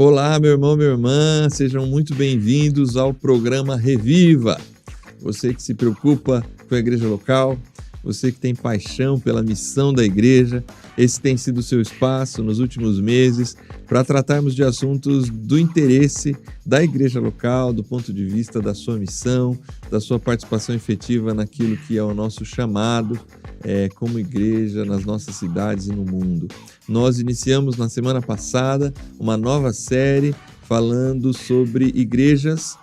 Olá, meu irmão, minha irmã, sejam muito bem-vindos ao programa Reviva. Você que se preocupa com a igreja local, você que tem paixão pela missão da igreja, esse tem sido o seu espaço nos últimos meses para tratarmos de assuntos do interesse da igreja local, do ponto de vista da sua missão, da sua participação efetiva naquilo que é o nosso chamado como igreja nas nossas cidades e no mundo. Nós iniciamos na semana passada uma nova série falando sobre igrejas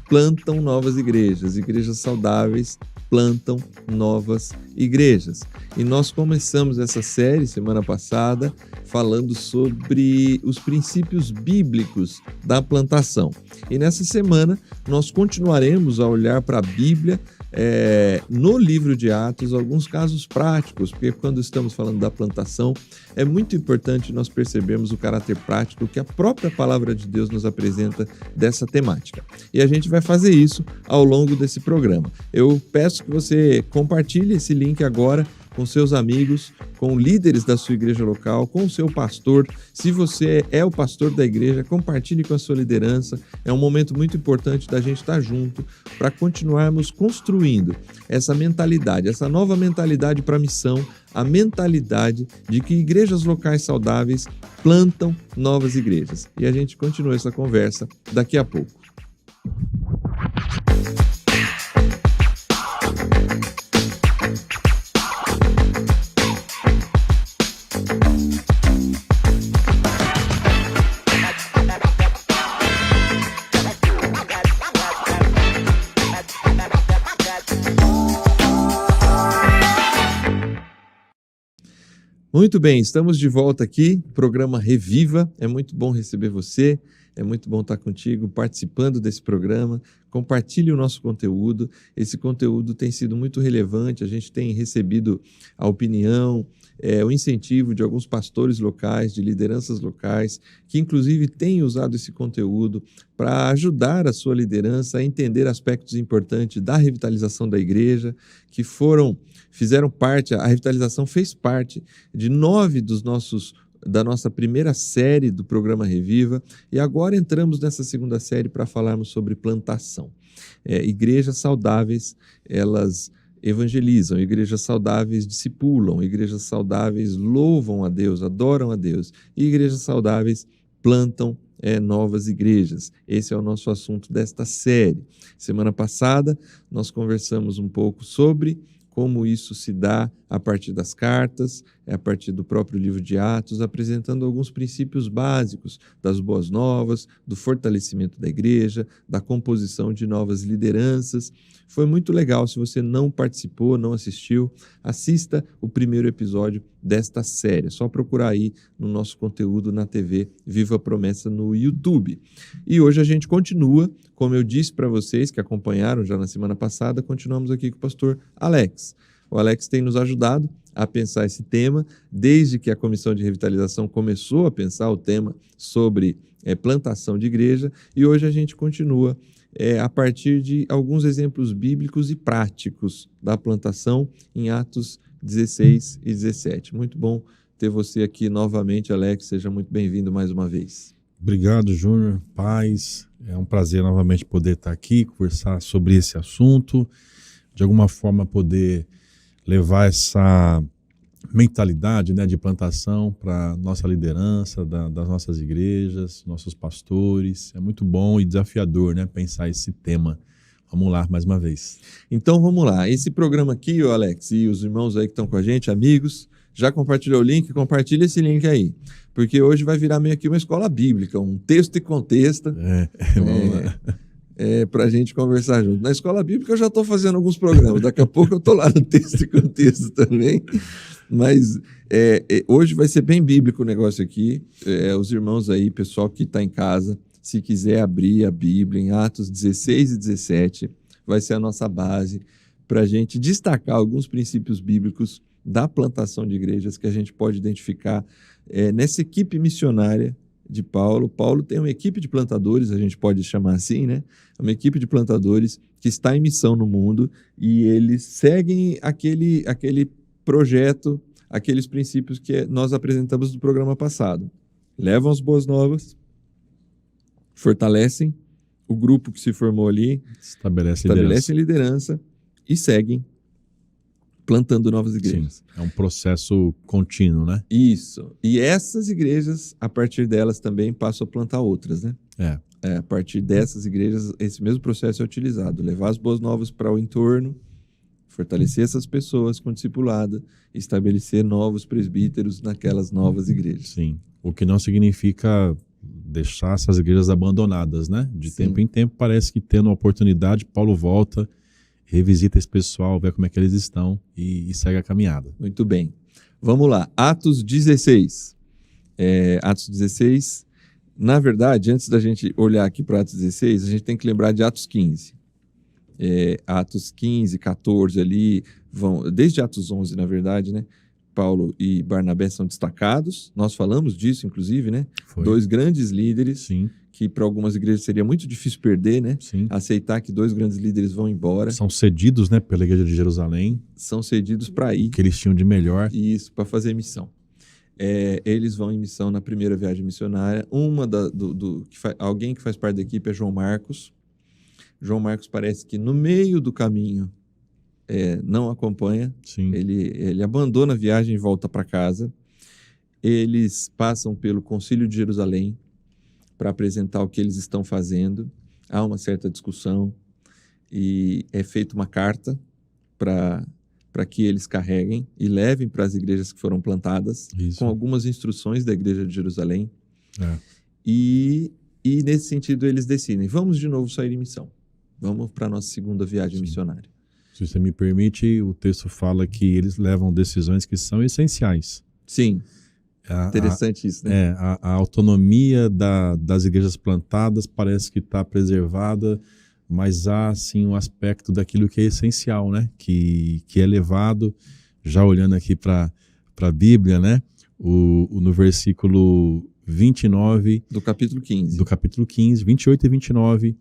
plantam novas igrejas saudáveis plantam novas igrejas. E nós começamos essa série semana passada falando sobre os princípios bíblicos da plantação. E nessa semana nós continuaremos a olhar para a Bíblia no livro de Atos, alguns casos práticos, porque quando estamos falando da plantação, é muito importante nós percebermos o caráter prático que a própria palavra de Deus nos apresenta dessa temática. E a gente vai fazer isso ao longo desse programa. Eu peço que você compartilhe esse link agora com seus amigos, com líderes da sua igreja local, com o seu pastor. Se você é o pastor da igreja, compartilhe com a sua liderança. É um momento muito importante da gente estar junto para continuarmos construindo essa mentalidade, essa nova mentalidade para a missão, a mentalidade de que igrejas locais saudáveis plantam novas igrejas. E a gente continua essa conversa daqui a pouco. Muito bem, estamos de volta aqui, programa Reviva. É muito bom receber você, é muito bom estar contigo, participando desse programa. Compartilhe o nosso conteúdo, esse conteúdo tem sido muito relevante, a gente tem recebido a opinião, o incentivo de alguns pastores locais, de lideranças locais, que inclusive têm usado esse conteúdo para ajudar a sua liderança a entender aspectos importantes da revitalização da igreja, que fizeram parte, a revitalização fez parte de 9 da nossa primeira série do programa Reviva, e agora entramos nessa segunda série para falarmos sobre plantação. Igrejas saudáveis, elas evangelizam, igrejas saudáveis discipulam, igrejas saudáveis louvam a Deus, adoram a Deus, e igrejas saudáveis plantam novas igrejas. Esse é o nosso assunto desta série. Semana passada, nós conversamos um pouco sobre como isso se dá a partir das cartas, a partir do próprio livro de Atos, apresentando alguns princípios básicos das boas novas, do fortalecimento da igreja, da composição de novas lideranças. Foi muito legal. Se você não participou, não assistiu, assista o primeiro episódio desta série. É só procurar aí no nosso conteúdo na TV Viva a Promessa no YouTube. E hoje a gente continua, como eu disse para vocês que acompanharam já na semana passada, continuamos aqui com o pastor Alex. O Alex tem nos ajudado a pensar esse tema, desde que a Comissão de Revitalização começou a pensar o tema sobre plantação de igreja, e hoje a gente continua a partir de alguns exemplos bíblicos e práticos da plantação em Atos 16 e 17. Muito bom ter você aqui novamente, Alex, seja muito bem-vindo mais uma vez. Obrigado, Júnior, paz, é um prazer novamente poder estar aqui, conversar sobre esse assunto, de alguma forma poder levar essa mentalidade, de plantação para nossa liderança, das nossas igrejas, nossos pastores. É muito bom e desafiador, pensar esse tema. Vamos lá, mais uma vez. Então vamos lá. Esse programa aqui, Alex, e os irmãos aí que estão com a gente, amigos, já compartilhou o link? Compartilha esse link aí. Porque hoje vai virar meio que uma escola bíblica, um texto e contexto. Vamos lá. Para a gente conversar junto. Na escola bíblica eu já estou fazendo alguns programas, daqui a pouco eu estou lá no texto e contexto também, mas hoje vai ser bem bíblico o negócio aqui. Os irmãos aí, pessoal que está em casa, se quiser abrir a Bíblia em Atos 16 e 17, vai ser a nossa base para a gente destacar alguns princípios bíblicos da plantação de igrejas que a gente pode identificar nessa equipe missionária de Paulo. Paulo tem uma equipe de plantadores, a gente pode chamar assim, uma equipe de plantadores que está em missão no mundo, e eles seguem aquele projeto, aqueles princípios que nós apresentamos no programa passado. levam as boas novas, fortalecem o grupo que se formou ali, estabelecem liderança e seguem plantando novas igrejas. Sim, é um processo contínuo, né? Isso. E essas igrejas, a partir delas também passam a plantar outras, né? A partir dessas igrejas, esse mesmo processo é utilizado. Levar as boas novas para o entorno, fortalecer essas pessoas com discipulado, estabelecer novos presbíteros naquelas novas igrejas. Sim. O que não significa deixar essas igrejas abandonadas, né? De tempo em tempo, parece que tendo a oportunidade, Paulo volta, revisita esse pessoal, vê como é que eles estão e segue a caminhada. Muito bem. Vamos lá. Atos 16. Atos 16. Na verdade, antes da gente olhar aqui para Atos 16, a gente tem que lembrar de Atos 15. Atos 15, 14 ali, desde Atos 11, na verdade, né? Paulo e Barnabé são destacados. Nós falamos disso, inclusive, né? Foi. 2 grandes líderes. Sim. Que para algumas igrejas seria muito difícil perder, né? Sim. Aceitar que 2 grandes líderes vão embora. São cedidos, né, pela igreja de Jerusalém. São cedidos para ir. O que eles tinham de melhor. Isso, para fazer missão. Eles vão em missão na primeira viagem missionária. Alguém que faz parte da equipe é João Marcos. João Marcos parece que no meio do caminho não acompanha. Sim. Ele abandona a viagem e volta para casa. Eles passam pelo Concílio de Jerusalém para apresentar o que eles estão fazendo. Há uma certa discussão e é feita uma carta para que eles carreguem e levem para as igrejas que foram plantadas, Isso. com algumas instruções da igreja de Jerusalém. E nesse sentido eles decidem, vamos de novo sair em missão. Vamos para a nossa segunda viagem missionária. Se você me permite, o texto fala que eles levam decisões que são essenciais. Sim. Interessante isso, né? A autonomia das igrejas plantadas parece que está preservada, mas há, sim, um aspecto daquilo que é essencial, né? Que é levado, já olhando aqui para a Bíblia, né? No versículo 29... Do capítulo 15. Do capítulo 15, 28 e 29,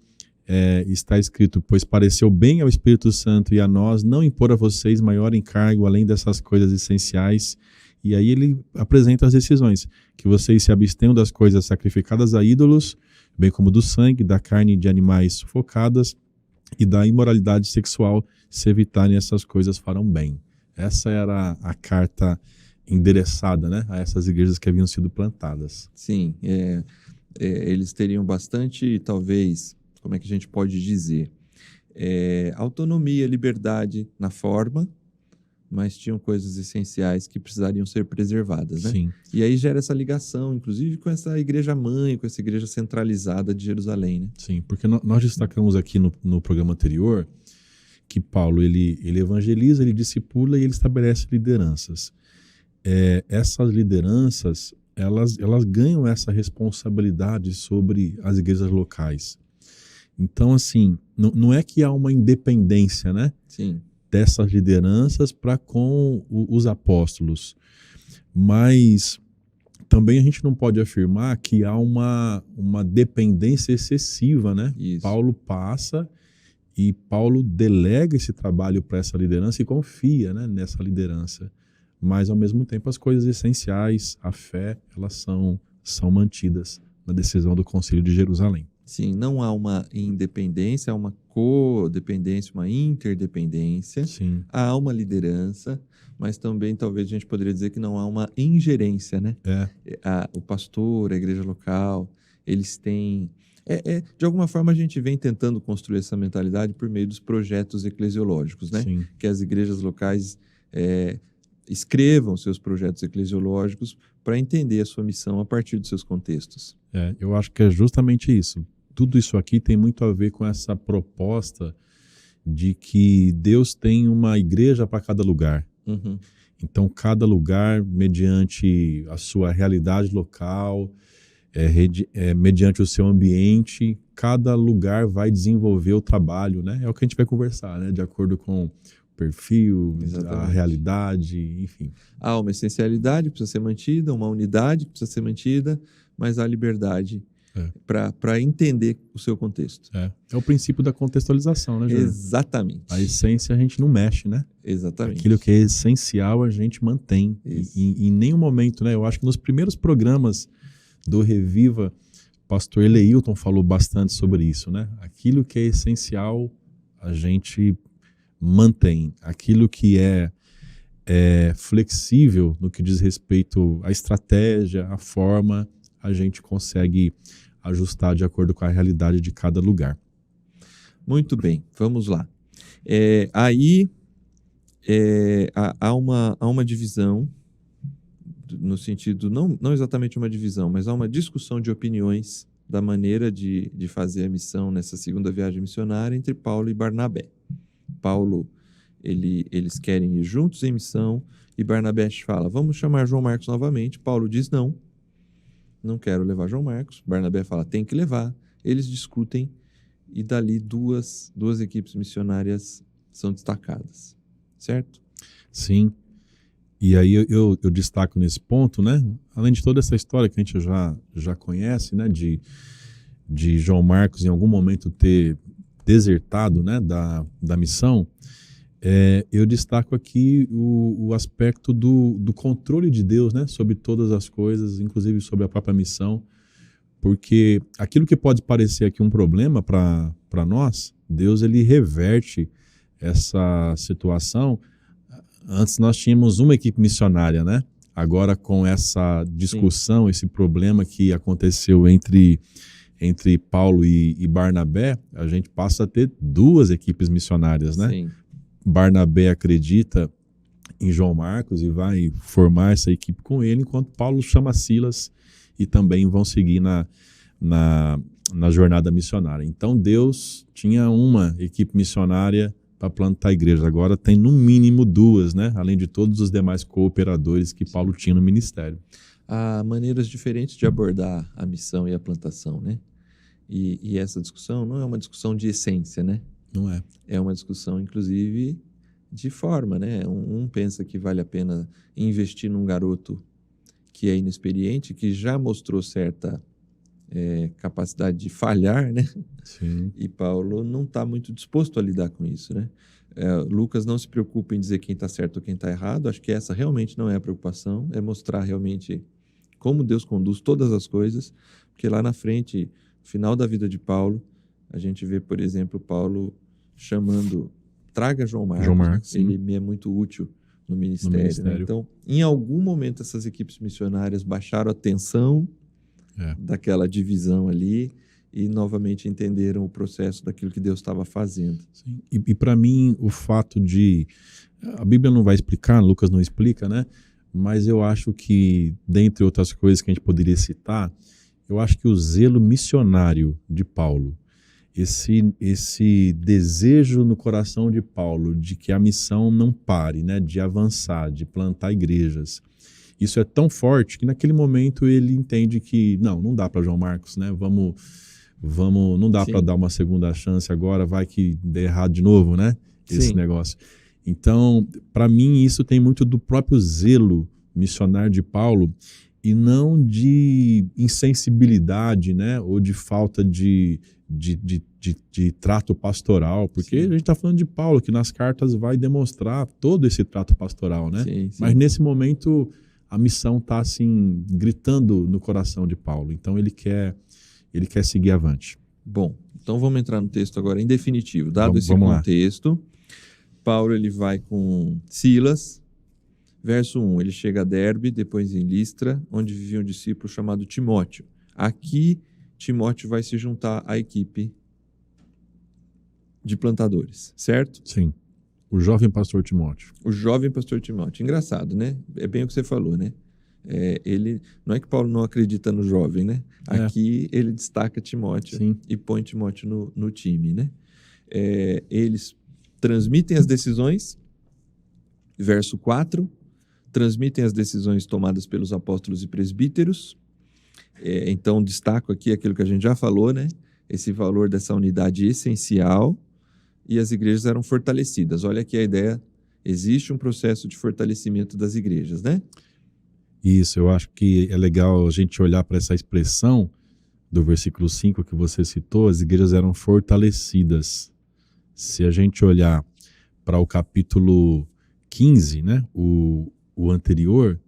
está escrito: pois pareceu bem ao Espírito Santo e a nós não impor a vocês maior encargo além dessas coisas essenciais. E aí ele apresenta as decisões: que vocês se abstenham das coisas sacrificadas a ídolos, bem como do sangue, da carne de animais sufocadas e da imoralidade sexual. Se evitarem essas coisas, farão bem. Essa era a carta endereçada, né, a essas igrejas que haviam sido plantadas. Sim, eles teriam bastante, talvez, como é que a gente pode dizer, autonomia, liberdade na forma, mas tinham coisas essenciais que precisariam ser preservadas, né? Sim. E aí gera essa ligação, inclusive, com essa igreja-mãe, com essa igreja centralizada de Jerusalém, né? Sim, porque nós destacamos aqui no programa anterior que Paulo, ele evangeliza, ele discipula e ele estabelece lideranças. Essas lideranças, elas ganham essa responsabilidade sobre as igrejas locais. Então, assim, não é que há uma independência, né? Sim. Dessas lideranças para com os apóstolos, mas também a gente não pode afirmar que há uma dependência excessiva, né? Isso. Paulo passa e Paulo delega esse trabalho para essa liderança e confia, né, nessa liderança, mas ao mesmo tempo as coisas essenciais, a fé, elas são mantidas na decisão do Concílio de Jerusalém. Sim, não há uma independência, há uma codependência, uma interdependência. Sim. Há uma liderança, mas também talvez a gente poderia dizer que não há uma ingerência, né? O pastor, a igreja local, eles têm... de alguma forma a gente vem tentando construir essa mentalidade por meio dos projetos eclesiológicos, né? Sim. Que as igrejas locais escrevam seus projetos eclesiológicos para entender a sua missão a partir dos seus contextos. Eu acho que é justamente isso. Tudo isso aqui tem muito a ver com essa proposta de que Deus tem uma igreja para cada lugar. Uhum. Então, cada lugar, mediante a sua realidade local, mediante o seu ambiente, cada lugar vai desenvolver o trabalho, né? É o que a gente vai conversar, né? De acordo com o perfil, Exatamente. A realidade, enfim. Há uma essencialidade que precisa ser mantida, uma unidade que precisa ser mantida, mas há liberdade para entender o seu contexto. É o princípio da contextualização, né, Júnior? Exatamente. A essência a gente não mexe, né? Exatamente. Aquilo que é essencial a gente mantém. E em nenhum momento, né? Eu acho que nos primeiros programas do Reviva, o pastor Eleilton falou bastante sobre isso, né? Aquilo que é essencial, a gente mantém. Aquilo que é flexível no que diz respeito à estratégia, à forma, a gente consegue ajustar de acordo com a realidade de cada lugar. Muito bem, vamos lá. Há uma divisão, no sentido, não exatamente uma divisão, mas há uma discussão de opiniões da maneira de fazer a missão nessa segunda viagem missionária entre Paulo e Barnabé. Paulo, eles querem ir juntos em missão, e Barnabé fala, vamos chamar João Marcos novamente. Paulo diz não quero levar João Marcos. Barnabé fala, tem que levar. Eles discutem, e dali duas equipes missionárias são destacadas, certo? Sim. E aí eu destaco nesse ponto, né? Além de toda essa história que a gente já conhece, né? De João Marcos em algum momento ter desertado, né? Da missão, eu destaco aqui o aspecto do controle de Deus, né? Sobre todas as coisas, inclusive sobre a própria missão, porque aquilo que pode parecer aqui um problema para nós, Deus ele reverte essa situação. Antes nós tínhamos uma equipe missionária, né? Agora com essa discussão, sim, esse problema que aconteceu entre Paulo e Barnabé, a gente passa a ter duas equipes missionárias, né? Sim. Barnabé acredita em João Marcos e vai formar essa equipe com ele, enquanto Paulo chama Silas e também vão seguir na jornada missionária. Então Deus tinha uma equipe missionária para plantar igrejas. Agora tem no mínimo duas, né? Além de todos os demais cooperadores que Paulo tinha no ministério. Há maneiras diferentes de abordar a missão e a plantação, né? E essa discussão não é uma discussão de essência, né? Não é. É uma discussão, inclusive, de forma, né? Um pensa que vale a pena investir num garoto que é inexperiente, que já mostrou certa capacidade de falhar, né? Sim. E Paulo não está muito disposto a lidar com isso, né? Lucas não se preocupa em dizer quem está certo ou quem está errado. Acho que essa realmente não é a preocupação, é mostrar realmente como Deus conduz todas as coisas, porque lá na frente, no final da vida de Paulo, a gente vê, por exemplo, Paulo chamando, traga João Marcos, ele me é muito útil no ministério. Né? Então, em algum momento, essas equipes missionárias baixaram a tensão daquela divisão ali e novamente entenderam o processo daquilo que Deus estava fazendo. Sim. E para mim, o fato de... A Bíblia não vai explicar, Lucas não explica, né? Mas eu acho que, dentre outras coisas que a gente poderia citar, eu acho que o zelo missionário de Paulo, esse desejo no coração de Paulo de que a missão não pare, né? De avançar, de plantar igrejas, isso é tão forte que naquele momento ele entende que não dá para João Marcos, né? Não dá para dar uma segunda chance agora, vai que dê errado de novo, né? Esse negócio. Então, para mim, isso tem muito do próprio zelo missionário de Paulo e não de insensibilidade, né? Ou de falta de trato pastoral, porque a gente está falando de Paulo, que nas cartas vai demonstrar todo esse trato pastoral, né? Sim. Mas nesse momento a missão está assim gritando no coração de Paulo, então ele quer seguir avante. Bom, então vamos entrar no texto agora em definitivo. Dado esse contexto, Paulo ele vai com Silas, verso 1, ele chega a Derbe, depois em Listra, onde vivia um discípulo chamado Timóteo. Aqui Timóteo vai se juntar à equipe de plantadores, certo? Sim. O jovem pastor Timóteo. O jovem pastor Timóteo. Engraçado, né? É bem o que você falou, né? Ele, não é que Paulo não acredita no jovem, né? Aqui ele destaca Timóteo. Sim. E põe Timóteo no time, né? Eles transmitem as decisões, verso 4, transmitem as decisões tomadas pelos apóstolos e presbíteros. Então, destaco aqui aquilo que a gente já falou, né? Esse valor dessa unidade essencial, e as igrejas eram fortalecidas. Olha aqui a ideia, existe um processo de fortalecimento das igrejas, né? Isso, eu acho que é legal a gente olhar para essa expressão do versículo 5 que você citou, as igrejas eram fortalecidas. Se a gente olhar para o capítulo 15, né, o anterior,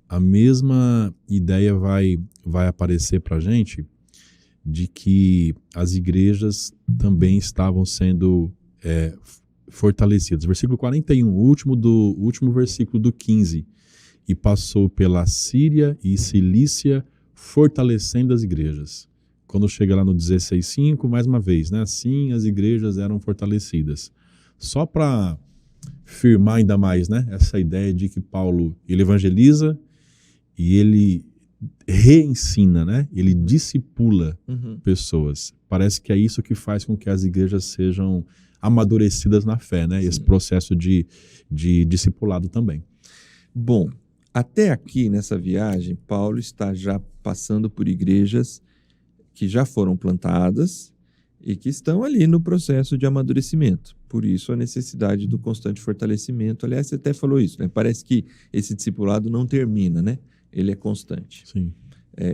a mesma ideia vai aparecer para a gente de que as igrejas também estavam sendo fortalecidas. Versículo 41, o último versículo do 15. E passou pela Síria e Cilícia, fortalecendo as igrejas. Quando chega lá no 16:5, mais uma vez, né? Assim as igrejas eram fortalecidas. Só para firmar ainda mais, né? Essa ideia de que Paulo, ele evangeliza e ele reensina, né? Ele discipula pessoas. Parece que é isso que faz com que as igrejas sejam amadurecidas na fé, né? Sim. Esse processo de discipulado também. Bom, até aqui nessa viagem, Paulo está já passando por igrejas que já foram plantadas e que estão ali no processo de amadurecimento. Por isso a necessidade do constante fortalecimento. Aliás, você até falou isso, né? Parece que esse discipulado não termina, né? Ele é constante. Sim.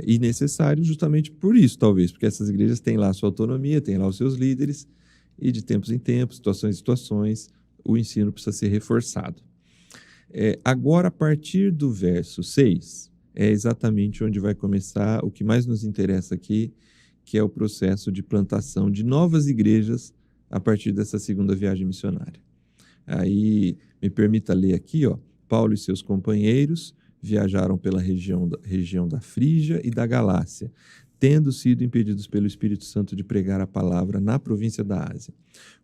E necessário justamente por isso, talvez, porque essas igrejas têm lá a sua autonomia, têm lá os seus líderes, e de tempos em tempos, situações em situações, o ensino precisa ser reforçado. Agora, a partir do verso 6, é exatamente onde vai começar o que mais nos interessa aqui, que é o processo de plantação de novas igrejas a partir dessa segunda viagem missionária. Aí, me permita ler aqui, ó, Paulo e seus companheiros viajaram pela região da Frígia e da Galácia, tendo sido impedidos pelo Espírito Santo de pregar a palavra na província da Ásia.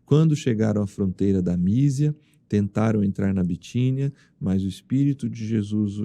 Quando chegaram à fronteira da Mísia, tentaram entrar na Bitínia, mas o Espírito de Jesus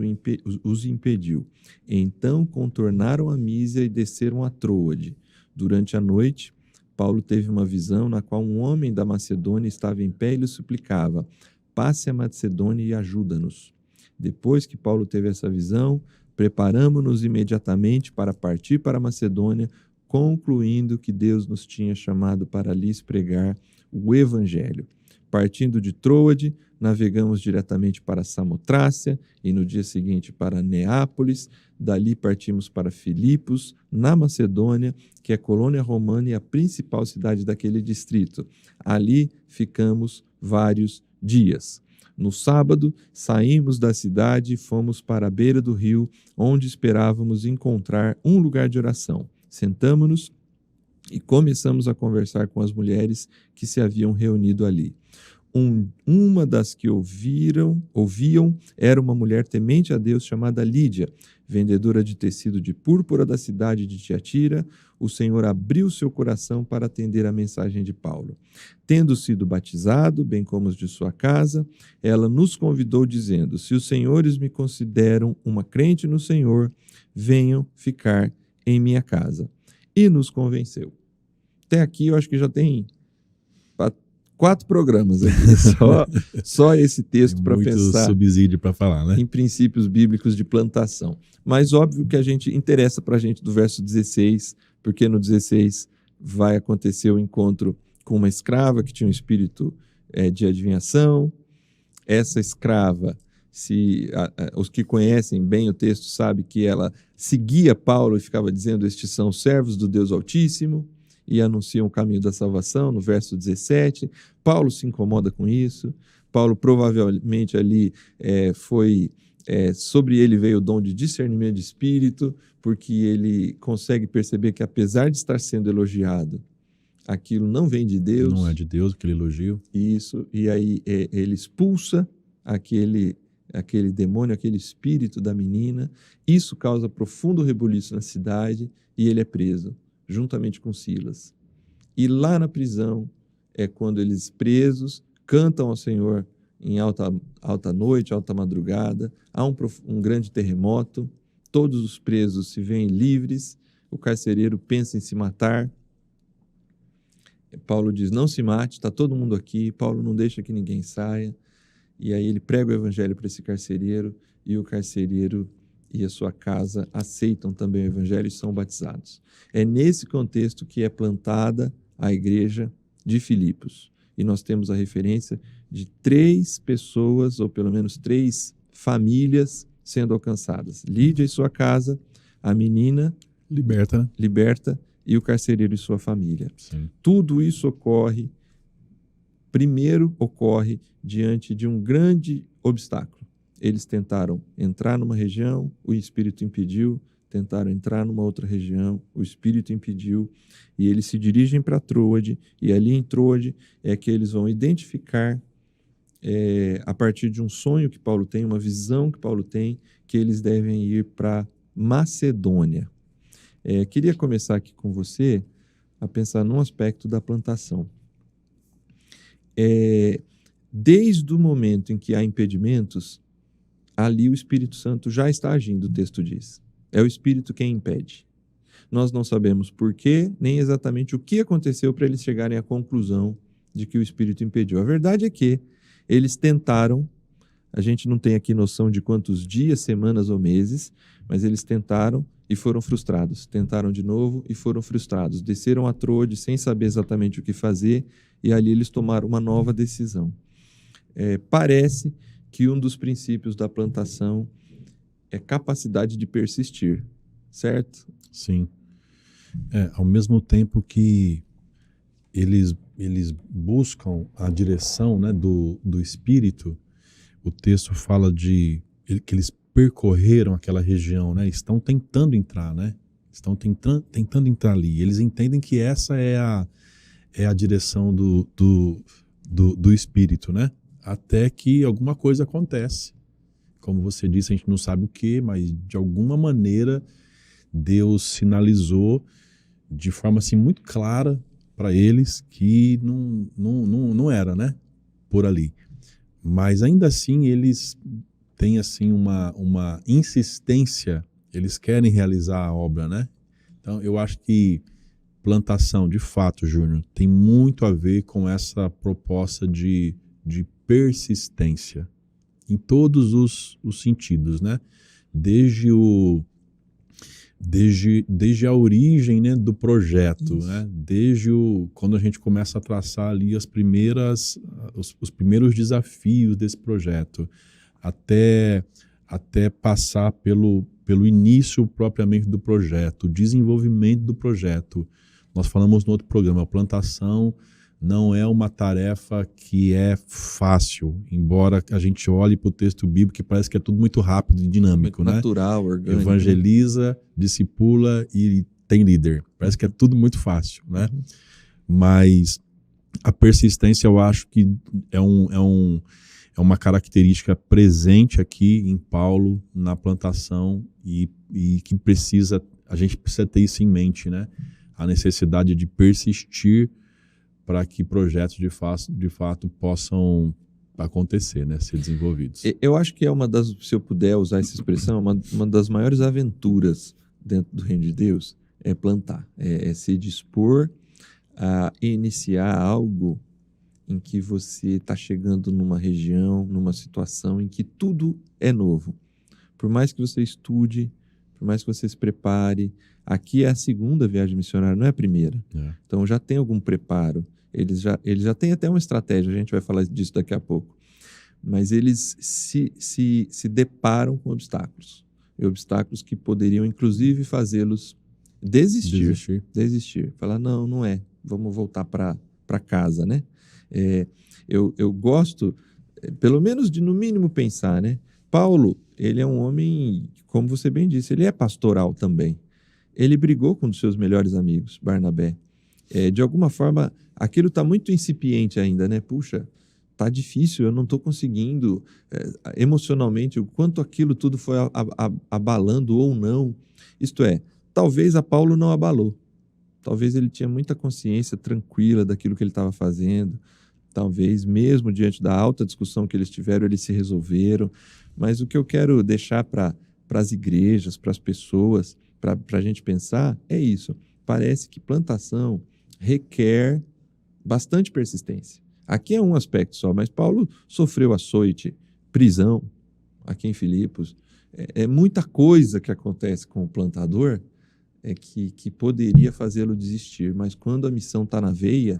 os impediu. Então contornaram a Mísia e desceram a Troade. Durante a noite, Paulo teve uma visão na qual um homem da Macedônia estava em pé e lhe suplicava: passe a Macedônia e ajuda-nos. Depois que Paulo teve essa visão, preparamo-nos imediatamente para partir para a Macedônia, concluindo que Deus nos tinha chamado para lhes pregar o Evangelho. Partindo de Troade, navegamos diretamente para Samotrácia e no dia seguinte para Neápolis. Dali partimos para Filipos, na Macedônia, que é colônia romana e a principal cidade daquele distrito. Ali ficamos vários dias. No sábado, saímos da cidade e fomos para a beira do rio, onde esperávamos encontrar um lugar de oração. Sentamo-nos e começamos a conversar com as mulheres que se haviam reunido ali. Uma das que ouviam era uma mulher temente a Deus chamada Lídia, vendedora de tecido de púrpura da cidade de Tiatira. O Senhor abriu seu coração para atender a mensagem de Paulo. Tendo sido batizado, bem como os de sua casa, ela nos convidou dizendo: se os senhores me consideram uma crente no Senhor, venham ficar em minha casa. E nos convenceu. Até aqui eu acho que já tem 4 programas aqui, só esse texto para pensar. Muito subsídio para falar, né? Em princípios bíblicos de plantação. Mas óbvio que interessa para a gente do verso 16, porque no 16 vai acontecer o encontro com uma escrava que tinha um espírito de adivinhação. Essa escrava, os que conhecem bem o texto sabem que ela seguia Paulo e ficava dizendo: estes são servos do Deus Altíssimo, e anunciam o caminho da salvação, no verso 17. Paulo se incomoda com isso. Paulo provavelmente ali sobre ele veio o dom de discernimento de espírito, porque ele consegue perceber que, apesar de estar sendo elogiado, aquilo não vem de Deus. Não é de Deus aquele elogio. Isso, e aí ele expulsa aquele demônio, aquele espírito da menina. Isso causa profundo rebuliço na cidade e ele é preso, juntamente com Silas. E lá na prisão é quando eles, presos, cantam ao Senhor em alta noite, alta madrugada. Há um grande terremoto, todos os presos se veem livres, o carcereiro pensa em se matar. Paulo diz: não se mate, está todo mundo aqui. Paulo não deixa que ninguém saia. E aí ele prega o evangelho para esse carcereiro, e o carcereiro e a sua casa aceitam também o evangelho e são batizados. É nesse contexto que é plantada a igreja de Filipos. E nós temos a referência de 3 pessoas, ou pelo menos 3 famílias sendo alcançadas. Lídia e sua casa, a menina liberta e o carcereiro e sua família. Sim. Tudo isso ocorre diante de um grande obstáculo, eles tentaram entrar numa região, o Espírito impediu, tentaram entrar numa outra região, o Espírito impediu, e eles se dirigem para Troade, e ali em Troade é que eles vão identificar, a partir de um sonho que Paulo tem, uma visão que Paulo tem, que eles devem ir para Macedônia. Queria começar aqui com você a pensar num aspecto da plantação. Desde o momento em que há impedimentos, ali o Espírito Santo já está agindo, o texto diz. É o Espírito quem impede. Nós não sabemos por quê, nem exatamente o que aconteceu para eles chegarem à conclusão de que o Espírito impediu. A verdade é que eles tentaram, a gente não tem aqui noção de quantos dias, semanas ou meses, mas eles tentaram e foram frustrados. Tentaram de novo e foram frustrados. Desceram a Troade sem saber exatamente o que fazer e ali eles tomaram uma nova decisão. Parece que um dos princípios da plantação é capacidade de persistir, certo? Sim. Ao mesmo tempo que eles buscam a direção, né, do Espírito, o texto fala que eles percorreram aquela região, né? Estão tentando entrar, né? Estão tentando entrar ali. Eles entendem que essa é a direção do Espírito, né? Até que alguma coisa acontece. Como você disse, a gente não sabe o que, mas de alguma maneira Deus sinalizou de forma assim muito clara para eles que não era, né? Por ali. Mas ainda assim eles têm assim uma insistência, eles querem realizar a obra, né? Então eu acho que plantação, de fato, Júnior, tem muito a ver com essa proposta de persistência, em todos os sentidos, né? Desde a origem, né, do projeto, né? Desde quando a gente começa a traçar ali os primeiros desafios desse projeto, até passar pelo início propriamente do projeto, o desenvolvimento do projeto. Nós falamos no outro programa, a plantação não é uma tarefa que é fácil, embora a gente olhe para o texto bíblico e parece que é tudo muito rápido e dinâmico, muito né? Natural, orgânico. Evangeliza, discipula e tem líder. Parece que é tudo muito fácil, né? Mas a persistência eu acho que é uma característica presente aqui em Paulo, na plantação, e que a gente precisa ter isso em mente, né? A necessidade de persistir para que projetos de fato possam acontecer, né? Ser desenvolvidos. Eu acho que se eu puder usar essa expressão, uma das maiores aventuras dentro do reino de Deus é plantar, é se dispor a iniciar algo em que você está chegando numa região, numa situação em que tudo é novo. Por mais que você estude, por mais que você se prepare, aqui é a segunda viagem missionária, não é a primeira. Então já tem algum preparo. Eles já têm até uma estratégia, a gente vai falar disso daqui a pouco. Mas eles se deparam com obstáculos. E obstáculos que poderiam, inclusive, fazê-los desistir. Falar, não é. Vamos voltar para casa, né? Eu gosto, pelo menos, de no mínimo pensar, né? Paulo, ele é um homem, como você bem disse, ele é pastoral também. Ele brigou com um dos seus melhores amigos, Barnabé. De alguma forma, aquilo está muito incipiente ainda, né? Puxa, tá difícil, eu não estou conseguindo emocionalmente, o quanto aquilo tudo foi abalando ou não. Isto é, talvez a Paulo não abalou. Talvez ele tinha muita consciência tranquila daquilo que ele estava fazendo. Talvez, mesmo diante da alta discussão que eles tiveram, eles se resolveram. Mas o que eu quero deixar para as igrejas, para as pessoas, para a gente pensar, é isso. Parece que plantação requer bastante persistência. Aqui é um aspecto só, mas Paulo sofreu açoite, prisão, aqui em Filipos. É muita coisa que acontece com o plantador que poderia fazê-lo desistir, mas quando a missão está na veia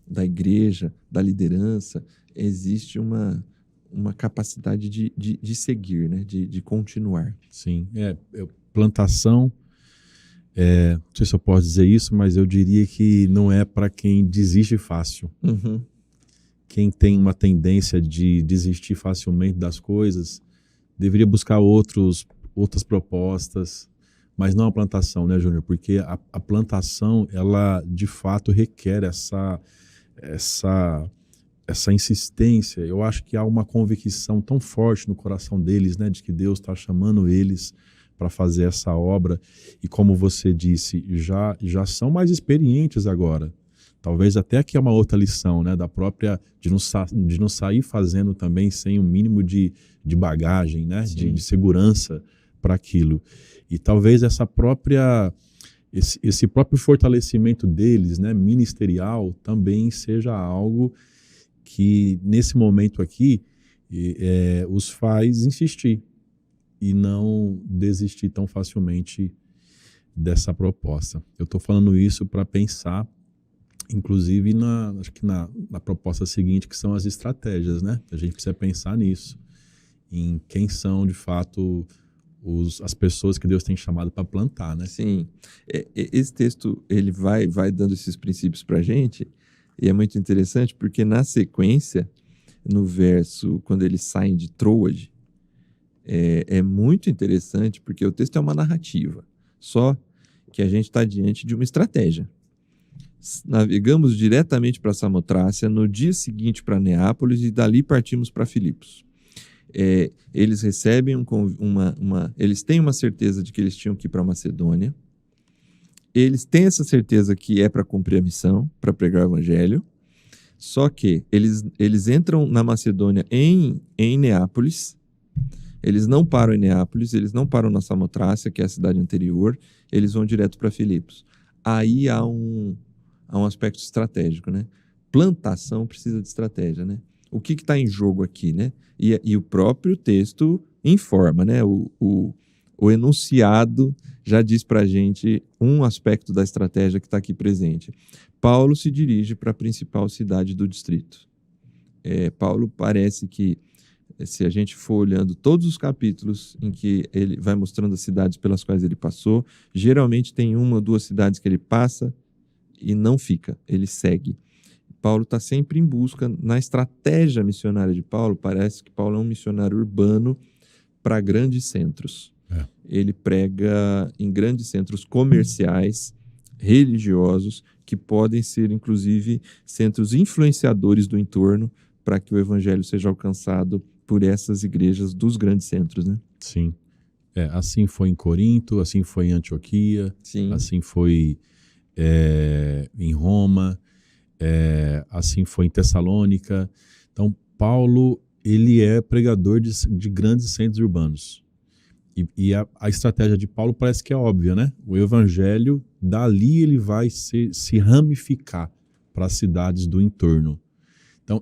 da igreja, da liderança, existe uma capacidade de seguir, né? de continuar. Sim, plantação, não sei se eu posso dizer isso, mas eu diria que não é para quem desiste fácil. Uhum. Quem tem uma tendência de desistir facilmente das coisas, deveria buscar outras propostas, mas não a plantação, né, Júnior? Porque a plantação, ela de fato requer essa insistência. Eu acho que há uma convicção tão forte no coração deles, né, de que Deus está chamando eles para fazer essa obra. E como você disse, já são mais experientes agora. Talvez até aqui é uma outra lição, né, da própria de não sair fazendo também sem um mínimo de bagagem, né, de segurança para aquilo. E talvez esse próprio fortalecimento deles, né, ministerial, também seja algo que nesse momento aqui os faz insistir e não desistir tão facilmente dessa proposta. Eu estou falando isso para pensar, inclusive, acho que na proposta seguinte, que são as estratégias, né? A gente precisa pensar nisso, em quem são, de fato, as pessoas que Deus tem chamado para plantar, né? Sim. Esse texto, ele vai dando esses princípios para a gente, e é muito interessante porque na sequência, no verso, quando eles saem de Troade, é muito interessante porque o texto é uma narrativa, só que a gente está diante de uma estratégia. Navegamos diretamente para Samotrácia, no dia seguinte para Neápolis e dali partimos para Filipos. Eles recebem eles têm uma certeza de que eles tinham que ir para Macedônia. Eles têm essa certeza que é para cumprir a missão, para pregar o evangelho. Só que eles entram na Macedônia em Neápolis. Eles não param em Neápolis, eles não param na Samotrácia, que é a cidade anterior. Eles vão direto para Filipos. Aí há um aspecto estratégico, né? Plantação precisa de estratégia, né? O que está em jogo aqui, né? E o próprio texto informa, né? O enunciado já diz para a gente um aspecto da estratégia que está aqui presente. Paulo se dirige para a principal cidade do distrito. Paulo parece que, se a gente for olhando todos os capítulos em que ele vai mostrando as cidades pelas quais ele passou, geralmente tem uma ou duas cidades que ele passa e não fica, ele segue. Paulo está sempre em busca, na estratégia missionária de Paulo, parece que Paulo é um missionário urbano para grandes centros. Ele prega em grandes centros comerciais, religiosos, que podem ser, inclusive, centros influenciadores do entorno para que o evangelho seja alcançado por essas igrejas dos grandes centros, né? Sim. Assim foi em Corinto, assim foi em Antioquia, Sim. Assim foi em Roma, assim foi em Tessalônica. Então, Paulo, ele é pregador de grandes centros urbanos. E a estratégia de Paulo parece que é óbvia, né? O evangelho, dali ele vai se ramificar para as cidades do entorno. Então,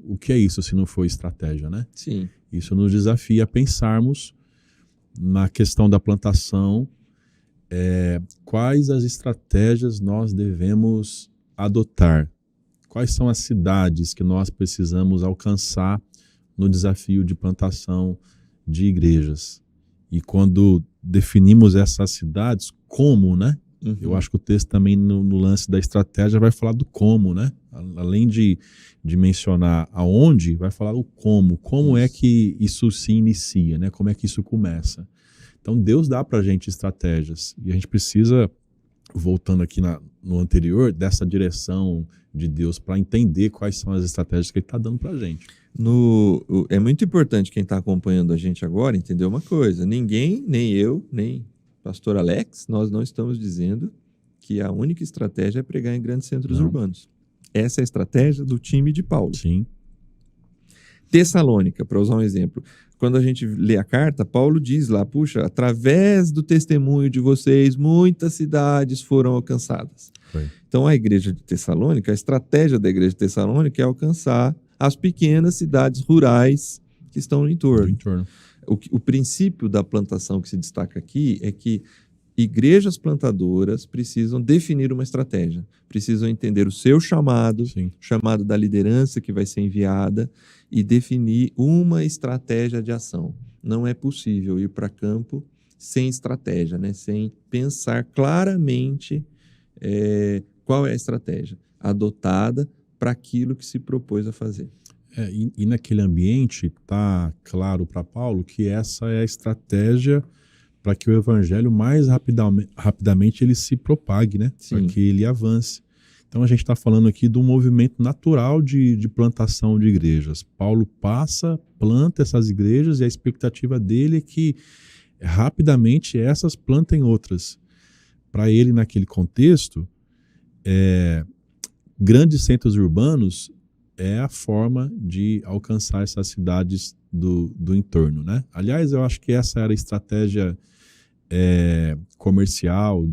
o que é isso se não for estratégia, né? Sim. Isso nos desafia a pensarmos na questão da plantação, quais as estratégias nós devemos adotar, quais são as cidades que nós precisamos alcançar no desafio de plantação de igrejas. E quando definimos essas cidades, como, né? Uhum. Eu acho que o texto também, no lance da estratégia, vai falar do como, né? Além de mencionar aonde, vai falar o como. Como é que isso se inicia, né? Como é que isso começa. Então, Deus dá para a gente estratégias. E a gente precisa, voltando aqui no anterior, dessa direção de Deus para entender quais são as estratégias que Ele está dando para a gente. É muito importante quem está acompanhando a gente agora entender uma coisa. Ninguém, nem eu, nem pastor Alex, nós não estamos dizendo que a única estratégia é pregar em grandes centros urbanos. Essa é a estratégia do time de Paulo. Sim. Tessalônica, para usar um exemplo. Quando a gente lê a carta, Paulo diz lá, puxa, através do testemunho de vocês, muitas cidades foram alcançadas. Foi. Então, a igreja de Tessalônica, a estratégia da igreja de Tessalônica é alcançar as pequenas cidades rurais que estão no entorno. O princípio da plantação que se destaca aqui é que igrejas plantadoras precisam definir uma estratégia, precisam entender o seu chamado, Sim. chamado da liderança que vai ser enviada e definir uma estratégia de ação. Não é possível ir para campo sem estratégia, né? Sem pensar claramente qual é a estratégia adotada para aquilo que se propôs a fazer. E naquele ambiente está claro para Paulo que essa é a estratégia para que o evangelho mais rapidamente ele se propague, né? Para que ele avance. Então a gente está falando aqui de um movimento natural de plantação de igrejas. Paulo planta essas igrejas e a expectativa dele é que rapidamente essas plantem outras. Para ele, naquele contexto, grandes centros urbanos é a forma de alcançar essas cidades do entorno, né? Aliás, eu acho que essa era a estratégia comercial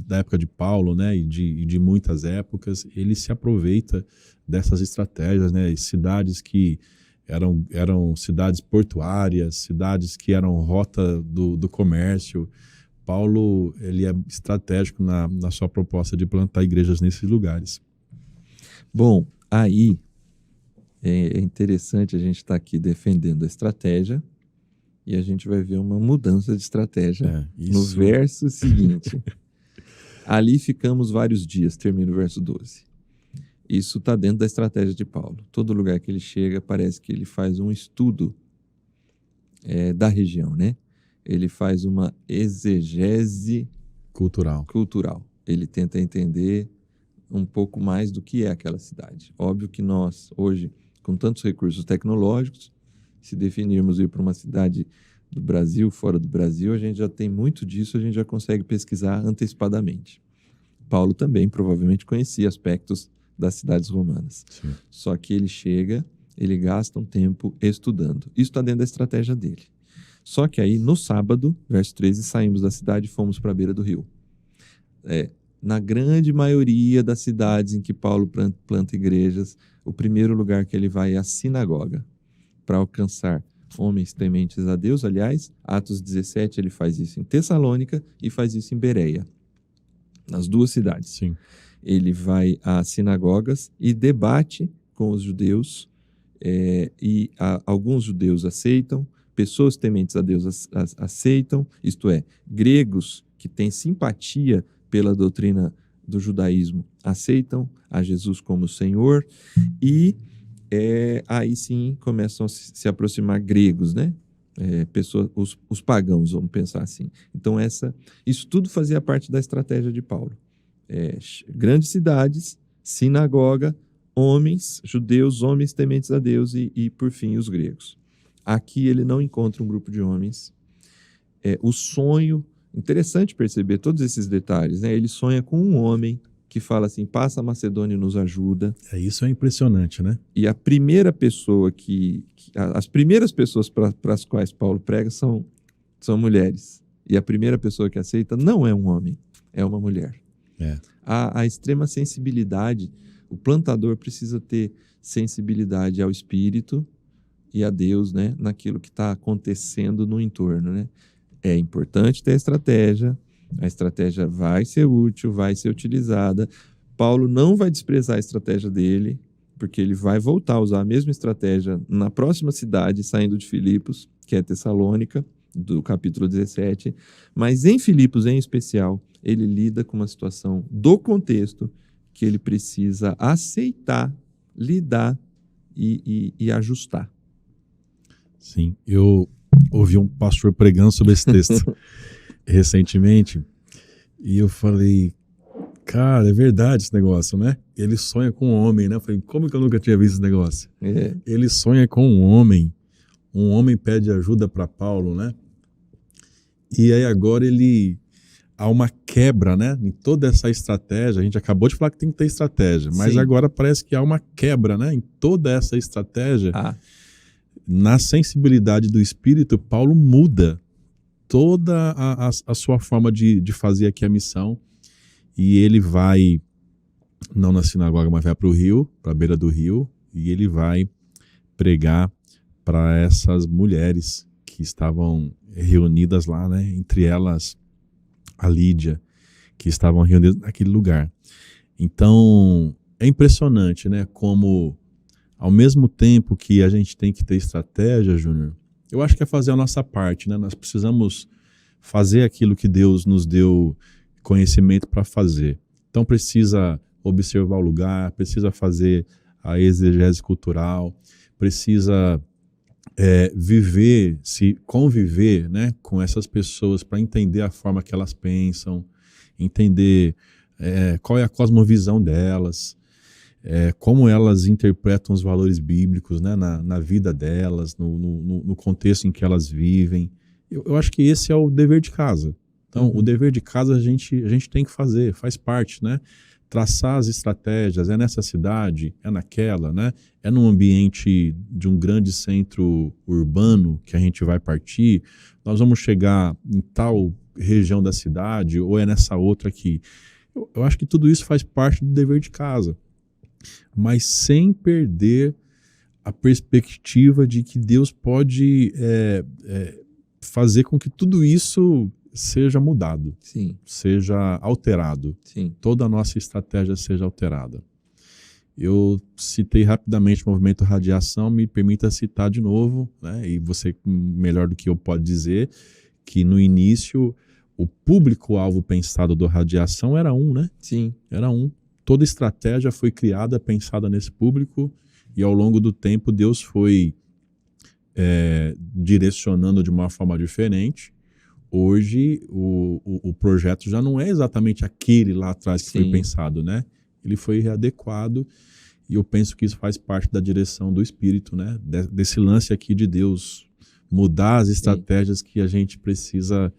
da época de Paulo, né? E de muitas épocas. Ele se aproveita dessas estratégias, né? Cidades que eram cidades portuárias, cidades que eram rota do comércio. Paulo ele é estratégico na sua proposta de plantar igrejas nesses lugares. Bom, aí é interessante a gente estar aqui defendendo a estratégia e a gente vai ver uma mudança de estratégia no verso seguinte. Ali ficamos vários dias, termina o verso 12. Isso está dentro da estratégia de Paulo. Todo lugar que ele chega parece que ele faz um estudo da região, né? Ele faz uma exegese cultural. Ele tenta entender um pouco mais do que é aquela cidade. Óbvio que nós, hoje, com tantos recursos tecnológicos, se definirmos ir para uma cidade do Brasil, fora do Brasil, a gente já tem muito disso, a gente já consegue pesquisar antecipadamente. Paulo também provavelmente conhecia aspectos das cidades romanas. Sim. Só que ele chega, ele gasta um tempo estudando. Isso está dentro da estratégia dele. Só que aí, no sábado, verso 13, saímos da cidade e fomos para a beira do rio. Na grande maioria das cidades em que Paulo planta igrejas, o primeiro lugar que ele vai é a sinagoga, para alcançar homens tementes a Deus. Aliás, Atos 17, ele faz isso em Tessalônica e faz isso em Bereia, nas duas cidades. Sim. Ele vai às sinagogas e debate com os judeus, e alguns judeus aceitam, pessoas tementes a Deus aceitam, isto é, gregos que têm simpatia pela doutrina do judaísmo aceitam a Jesus como Senhor, e aí sim começam a se aproximar gregos, né? Pessoas, os pagãos, vamos pensar assim. Então isso tudo fazia parte da estratégia de Paulo. Grandes cidades, sinagoga, homens, judeus, homens tementes a Deus e por fim, os gregos. Aqui ele não encontra um grupo de homens. O sonho, interessante perceber todos esses detalhes, né? Ele sonha com um homem que fala assim, passa a Macedônia e nos ajuda. Isso é impressionante, né? E a primeira pessoa as primeiras pessoas para as quais Paulo prega são mulheres. E a primeira pessoa que aceita não é um homem, é uma mulher. A extrema sensibilidade, o plantador precisa ter sensibilidade ao Espírito e a Deus, né, naquilo que está acontecendo no entorno, né? É importante ter a estratégia vai ser útil, vai ser utilizada. Paulo não vai desprezar a estratégia dele, porque ele vai voltar a usar a mesma estratégia na próxima cidade, saindo de Filipos, que é Tessalônica, do capítulo 17, mas em Filipos, em especial, ele lida com uma situação do contexto que ele precisa aceitar, lidar e ajustar. Sim, eu ouvi um pastor pregando sobre esse texto recentemente e eu falei, cara, é verdade esse negócio, né? Ele sonha com um homem, né? Eu falei, como que eu nunca tinha visto esse negócio? Ele sonha com um homem pede ajuda para Paulo, né? E aí agora há uma quebra, né? Em toda essa estratégia, a gente acabou de falar que tem que ter estratégia, mas agora parece que há uma quebra, né? Em toda essa estratégia, na sensibilidade do Espírito, Paulo muda toda a sua forma de fazer aqui a missão, e ele vai, não na sinagoga, mas vai para o rio, para a beira do rio, e ele vai pregar para essas mulheres que estavam reunidas lá, né? Entre elas a Lídia, que estavam reunidas naquele lugar. Então, é impressionante, né? Como, ao mesmo tempo que a gente tem que ter estratégia, Júnior, eu acho que é fazer a nossa parte, né? Nós precisamos fazer aquilo que Deus nos deu conhecimento para fazer. Então, precisa observar o lugar, precisa fazer a exegese cultural, precisa conviver, né, com essas pessoas para entender a forma que elas pensam, entender qual é a cosmovisão delas, como elas interpretam os valores bíblicos, né, na vida delas, no contexto em que elas vivem. Eu acho que esse é o dever de casa. Então, o dever de casa a gente tem que fazer, faz parte, né? Traçar as estratégias, é nessa cidade, é naquela, né? É num ambiente de um grande centro urbano que a gente vai partir, nós vamos chegar em tal região da cidade ou é nessa outra aqui. Eu acho que tudo isso faz parte do dever de casa, mas sem perder a perspectiva de que Deus pode fazer com que tudo isso seja mudado, Sim. seja alterado, Sim. toda a nossa estratégia seja alterada. Eu citei rapidamente o movimento Radiação, me permita citar de novo, né? E você, melhor do que eu, pode dizer que no início o público-alvo pensado do Radiação era né? Sim. Era Toda estratégia foi criada, pensada nesse público, e ao longo do tempo Deus foi direcionando de uma forma diferente. Hoje o projeto já não é exatamente aquele lá atrás que foi pensado, né? Ele foi readequado e eu penso que isso faz parte da direção do Espírito, né? Desse lance aqui de Deus mudar as estratégias que a gente precisa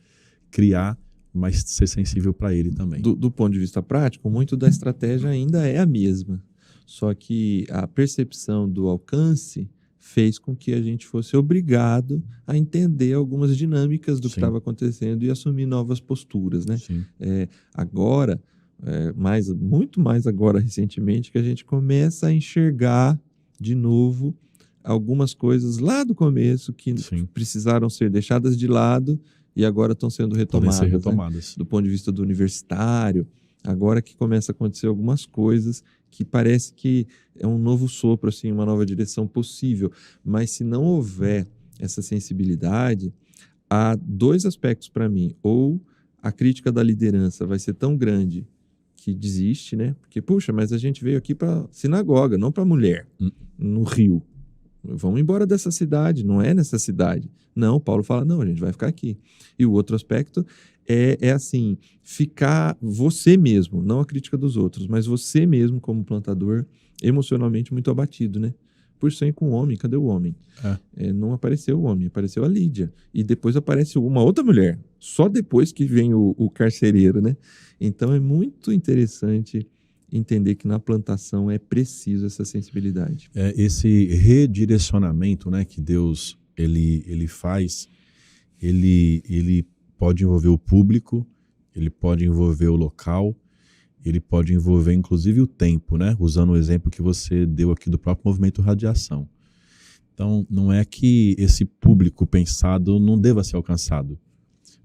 criar, mas ser sensível para Ele também. Do ponto de vista prático, muito da estratégia ainda é a mesma, só que a percepção do alcance fez com que a gente fosse obrigado a entender algumas dinâmicas do que estava acontecendo e assumir novas posturas, né? Agora, muito mais agora recentemente, que a gente começa a enxergar de novo algumas coisas lá do começo que precisaram ser deixadas de lado e agora estão sendo retomadas. Podem ser retomadas. Né? Do ponto de vista do universitário, agora que começa a acontecer algumas coisas que parece que é um novo sopro, assim, uma nova direção possível. Mas se não houver essa sensibilidade, há dois aspectos para mim. Ou a crítica da liderança vai ser tão grande que desiste, né? Porque, puxa, mas a gente veio aqui para sinagoga, não para mulher, no Rio. Vamos embora dessa cidade, não é nessa cidade. Não, Paulo fala, não, a gente vai ficar aqui. E o outro aspecto é assim, ficar você mesmo, não a crítica dos outros, mas você mesmo como plantador, emocionalmente muito abatido, né? Por ser com o homem, cadê o homem? Não apareceu o homem, apareceu a Lídia. E depois aparece uma outra mulher, só depois que vem o carcereiro, né? Então é muito interessante entender que na plantação é preciso essa sensibilidade. Esse redirecionamento, né, que Deus ele faz, ele pode envolver o público, ele pode envolver o local, ele pode envolver inclusive o tempo, né? Usando o exemplo que você deu aqui do próprio movimento Radiação. Então, não é que esse público pensado não deva ser alcançado,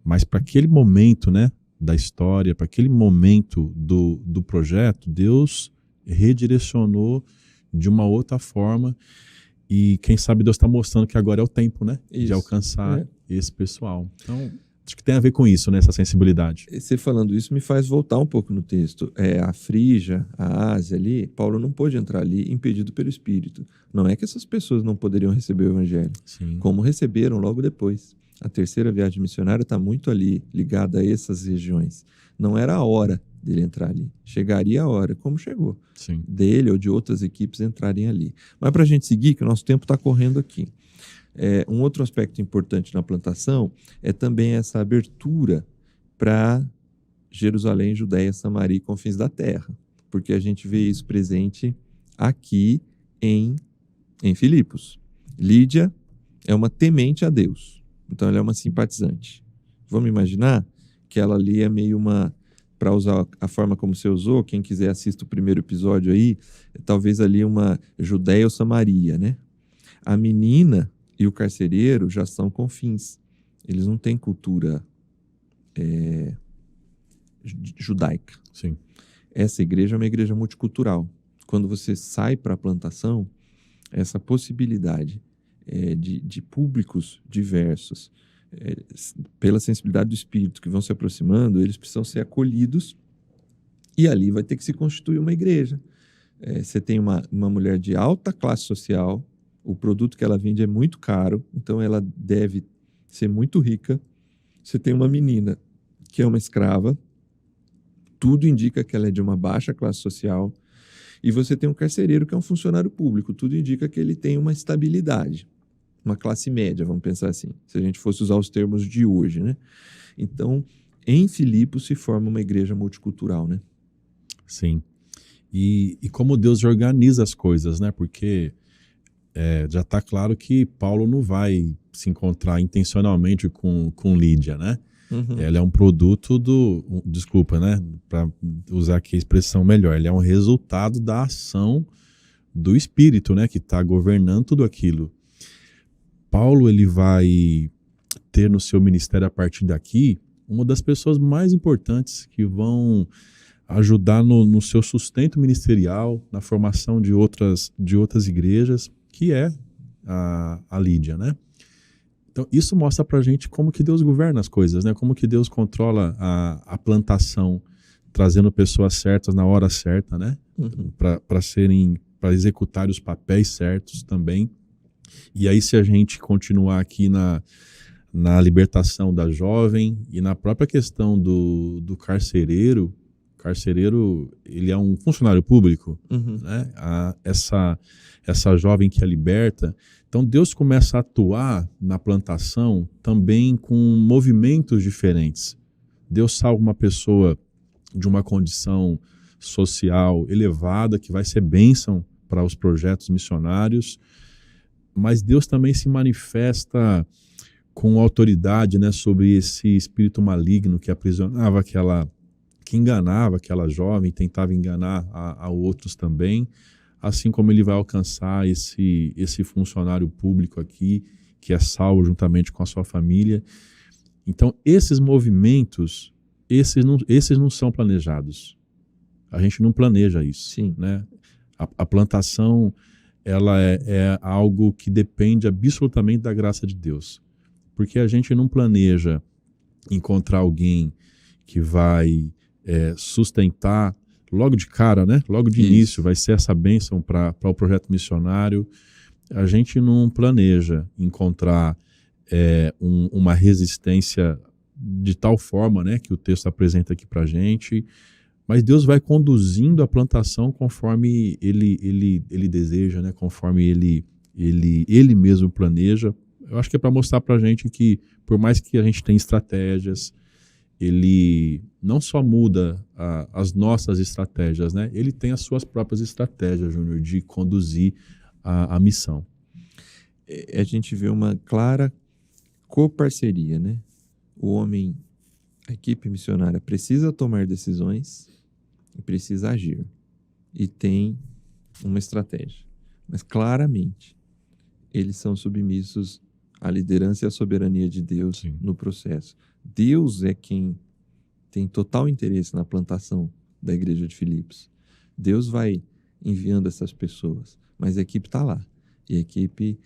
mas para aquele momento, né, da história, para aquele momento do projeto, Deus redirecionou de uma outra forma e quem sabe Deus está mostrando que agora é o tempo, né, de alcançar esse pessoal. Então, acho que tem a ver com isso, né, essa sensibilidade. Você falando isso me faz voltar um pouco no texto. A Frígia, a Ásia ali, Paulo não pôde entrar ali impedido pelo Espírito. Não é que essas pessoas não poderiam receber o Evangelho, como receberam logo depois. A terceira viagem missionária está muito ali, ligada a essas regiões. Não era a hora dele entrar ali. Chegaria a hora, como chegou. Dele ou de outras equipes entrarem ali. Mas para a gente seguir, que o nosso tempo está correndo aqui. Um outro aspecto importante na plantação é também essa abertura para Jerusalém, Judéia, Samaria e confins da terra. Porque a gente vê isso presente aqui em Filipos. Lídia é uma temente a Deus. Então, ela é uma simpatizante. Vamos imaginar que ela ali é meio para usar a forma como você usou, quem quiser assista o primeiro episódio aí, talvez ali uma Judéia ou Samaria, né? A menina e o carcereiro já são confins. Eles não têm cultura judaica. Essa igreja é uma igreja multicultural. Quando você sai para a plantação, essa possibilidade de públicos diversos, pela sensibilidade do Espírito que vão se aproximando, eles precisam ser acolhidos e ali vai ter que se constituir uma igreja. Você tem uma mulher de alta classe social, o produto que ela vende é muito caro, então ela deve ser muito rica. Você tem uma menina que é uma escrava, tudo indica que ela é de uma baixa classe social, e você tem um carcereiro que é um funcionário público, tudo indica que ele tem uma estabilidade, uma classe média, vamos pensar assim, se a gente fosse usar os termos de hoje, né? Então, em Filipos se forma uma igreja multicultural, né? Sim. E como Deus organiza as coisas, né? Porque já está claro que Paulo não vai se encontrar intencionalmente com Lídia, né? Uhum. Ela é um produto desculpa, né? Para usar aqui a expressão melhor, ele é um resultado da ação do Espírito, né? Que está governando tudo aquilo. Paulo, ele vai ter no seu ministério a partir daqui uma das pessoas mais importantes que vão ajudar no seu sustento ministerial, na formação de outras igrejas, que é a Lídia, né? Então, isso mostra pra gente como que Deus governa as coisas, né? Como que Deus controla a plantação, trazendo pessoas certas na hora certa, né? Uhum. Para executar os papéis certos também. E aí, se a gente continuar aqui na libertação da jovem e na própria questão do carcereiro, ele é um funcionário público, Uhum. né? Essa jovem que é liberta. Então Deus começa a atuar na plantação também com movimentos diferentes. Deus salva uma pessoa de uma condição social elevada, que vai ser bênção para os projetos missionários, mas Deus também se manifesta com autoridade, né, sobre esse espírito maligno que aprisionava que enganava aquela jovem, tentava enganar a outros também, assim como ele vai alcançar esse funcionário público aqui, que é salvo juntamente com a sua família. Então, esses movimentos, esses não são planejados. A gente não planeja isso. Sim. Né? A plantação, ela é algo que depende absolutamente da graça de Deus. Porque a gente não planeja encontrar alguém que vai sustentar logo de cara, né? Logo de início, vai ser essa bênção para o projeto missionário. A gente não planeja encontrar uma resistência de tal forma, né, que o texto apresenta aqui para a gente, mas Deus vai conduzindo a plantação conforme ele deseja, né? Conforme ele mesmo planeja. Eu acho que é para mostrar para a gente que, por mais que a gente tenha estratégias, ele não só muda as nossas estratégias, né? Ele tem as suas próprias estratégias, Júnior, de conduzir a missão. A gente vê uma clara coparceria, né? O homem, a equipe missionária precisa tomar decisões e precisa agir. E tem uma estratégia. Mas claramente, eles são submissos à liderança e à soberania de Deus. Sim. No processo. Deus é quem tem total interesse na plantação da igreja de Filipos. Deus vai enviando essas pessoas, mas a equipe está lá. E a equipe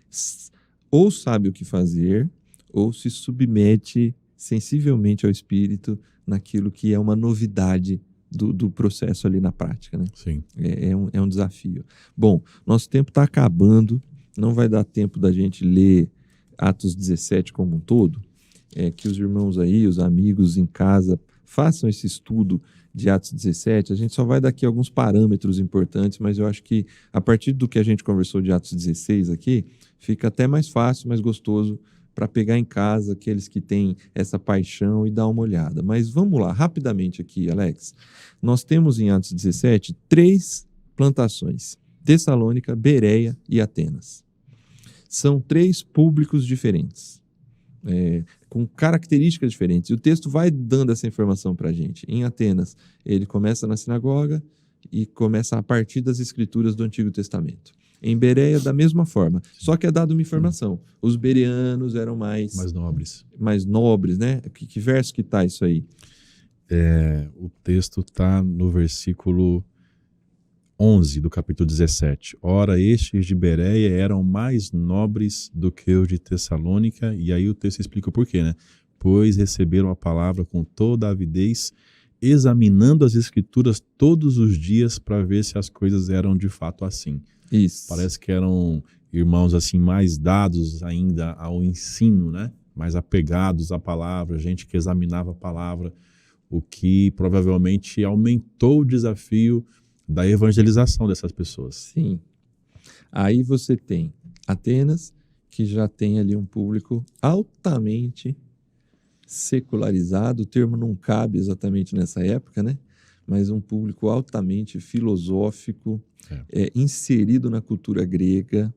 ou sabe o que fazer, ou se submete sensivelmente ao Espírito naquilo que é uma novidade do processo ali na prática, né? Sim. É um desafio. Bom, nosso tempo está acabando, não vai dar tempo da gente ler Atos 17 como um todo. Que os irmãos aí, os amigos em casa, façam esse estudo de Atos 17. A gente só vai dar aqui alguns parâmetros importantes, mas eu acho que a partir do que a gente conversou de Atos 16 aqui, fica até mais fácil, mais gostoso para pegar em casa aqueles que têm essa paixão e dar uma olhada. Mas vamos lá, rapidamente aqui, Alex. Nós temos em Atos 17 3 plantações: Tessalônica, Bereia e Atenas. São 3 públicos diferentes. Com características diferentes. E o texto vai dando essa informação para a gente. Em Atenas, ele começa na sinagoga e começa a partir das escrituras do Antigo Testamento. Em Bereia, da mesma forma. Só que é dada uma informação. Os bereanos eram mais nobres. Mais nobres, né? Que verso que está isso aí? O texto está no versículo 11 do capítulo 17. Ora, estes de Bereia eram mais nobres do que os de Tessalônica, e aí o texto explica o porquê, né? Pois receberam a palavra com toda a avidez examinando as Escrituras todos os dias para ver se as coisas eram de fato assim. Isso. Parece que eram irmãos assim mais dados ainda ao ensino, né? Mais apegados à palavra, gente que examinava a palavra, o que provavelmente aumentou o desafio da evangelização dessas pessoas. Sim. Aí você tem Atenas, que já tem ali um público altamente secularizado, o termo não cabe exatamente nessa época, né? Mas um público altamente filosófico, inserido na cultura grega,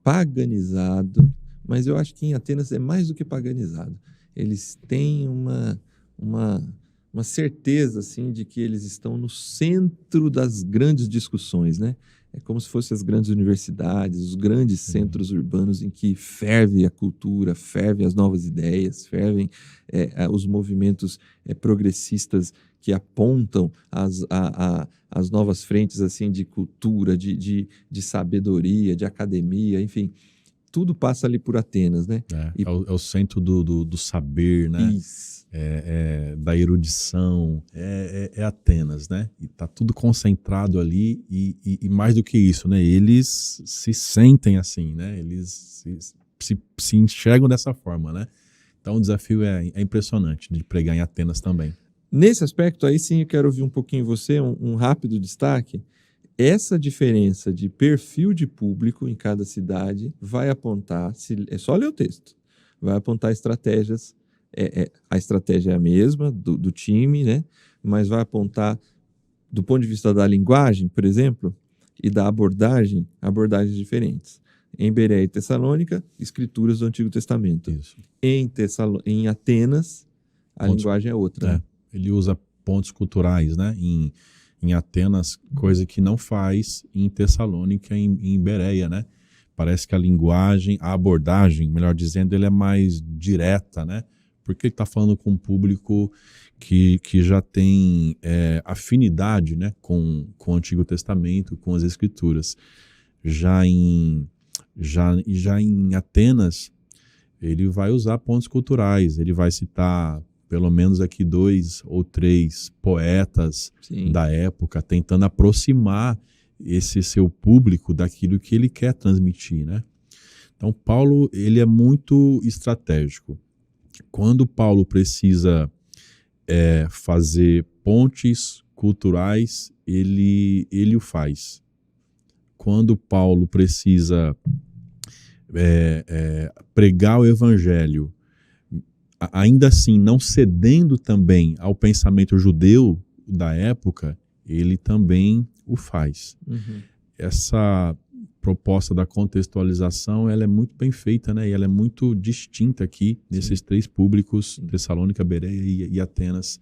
paganizado, mas eu acho que em Atenas é mais do que paganizado. Eles têm uma certeza assim, de que eles estão no centro das grandes discussões, né? É como se fossem as grandes universidades, os grandes centros urbanos em que ferve a cultura, fervem as novas ideias, fervem os movimentos progressistas que apontam as novas frentes assim, de cultura, de sabedoria, de academia, enfim. Tudo passa ali por Atenas, né? É o centro do saber, né? Isso. Da erudição, é Atenas, né? E tá tudo concentrado ali e mais do que isso, né? Eles se sentem assim, né? Eles se enxergam dessa forma, né? Então o desafio é impressionante de pregar em Atenas também. Nesse aspecto, aí sim eu quero ouvir um pouquinho você, um rápido destaque. Essa diferença de perfil de público em cada cidade vai apontar, é só ler o texto, vai apontar estratégias. A estratégia é a mesma do time, né? Mas vai apontar, do ponto de vista da linguagem, por exemplo, e da abordagens diferentes. Em Bereia e Tessalônica, escrituras do Antigo Testamento. Isso. Em Atenas, a linguagem é outra. Né? Ele usa pontos culturais, né? Em Atenas, coisa que não faz em Tessalônica e em Bereia, né? Parece que a linguagem, a abordagem, melhor dizendo, ele é mais direta, né? Porque ele está falando com um público que já tem afinidade, né? com o Antigo Testamento, com as Escrituras. Já em Atenas, ele vai usar pontos culturais, ele vai citar pelo menos aqui 2 ou 3 poetas Sim. da época, tentando aproximar esse seu público daquilo que ele quer transmitir, né? Então, Paulo, ele é muito estratégico. Quando Paulo precisa fazer pontes culturais, ele o faz. Quando Paulo precisa pregar o evangelho, ainda assim, não cedendo também ao pensamento judeu da época, ele também o faz. Uhum. Essa proposta da contextualização, ela é muito bem feita, né? E ela é muito distinta aqui, nesses 3 públicos, Tessalônica, Bereia e Atenas,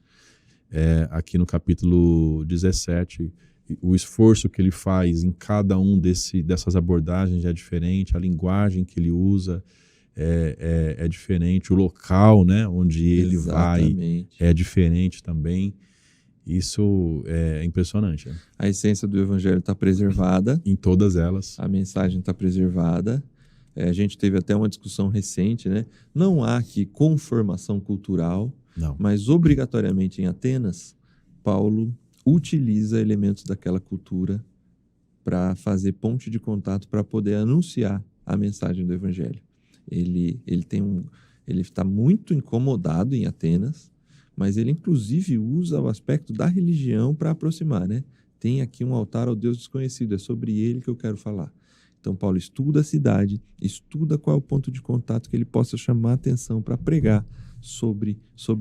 aqui no capítulo 17. O esforço que ele faz em cada um dessas abordagens é diferente, a linguagem que ele usa é diferente, o local, né, onde ele vai é diferente também. Isso é impressionante. Né? A essência do evangelho está preservada. Em todas elas. A mensagem está preservada. A gente teve até uma discussão recente, né? Não há aqui conformação cultural, não. Mas obrigatoriamente em Atenas, Paulo utiliza elementos daquela cultura para fazer ponte de contato para poder anunciar a mensagem do evangelho. Ele está muito incomodado em Atenas, mas ele inclusive usa o aspecto da religião para aproximar, né? Tem aqui um altar ao Deus desconhecido, é sobre ele que eu quero falar. Então Paulo estuda a cidade, estuda qual é o ponto de contato que ele possa chamar a atenção para pregar sobre